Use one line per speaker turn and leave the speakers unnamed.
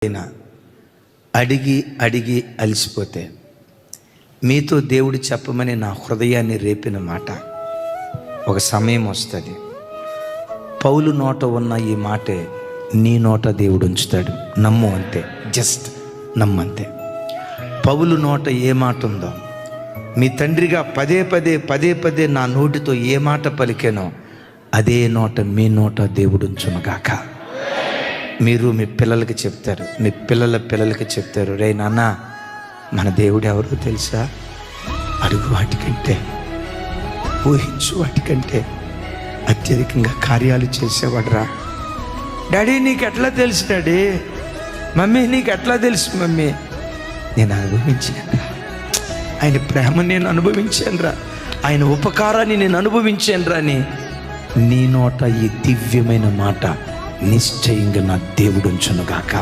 అయినా అడిగి అడిగి అలసిపోతే మీతో దేవుడు చెప్పమని నా హృదయాన్ని రేపిన మాట, ఒక సమయం వస్తుంది, పౌలు నోట ఉన్న ఈ మాటే నీ నోట దేవుడు ఉంచుతాడు. నమ్ము అంతే, జస్ట్ నమ్మంతే. పౌలు నోట ఏ మాట ఉందో, మీ తండ్రిగా పదే పదే నా నోటితో ఏ మాట పలికానో అదే నోట మీ నోట దేవుడు ఉంచునుగాక. మీరు మీ పిల్లలకి చెప్తారు, మీ పిల్లలకి చెప్తారు, రే నాన్న మన దేవుడు ఎవరో తెలుసా, అడుగు వాటికంటే ఊహించు వాటికంటే అత్యధికంగా కార్యాలు చేసేవాడురా. డాడీ నీకు ఎట్లా తెలుసు డాడీ, మమ్మీ నీకు ఎట్లా తెలుసు మమ్మీ, నేను అనుభవించానురా, ఆయన ప్రేమ నేను అనుభవించానురా, ఆయన ఉపకారాన్ని నేను అనుభవించానురా అని నీ నోట ఈ దివ్యమైన మాట నిశ్చయంగా నా దేవుడు ఉంచునుగాక.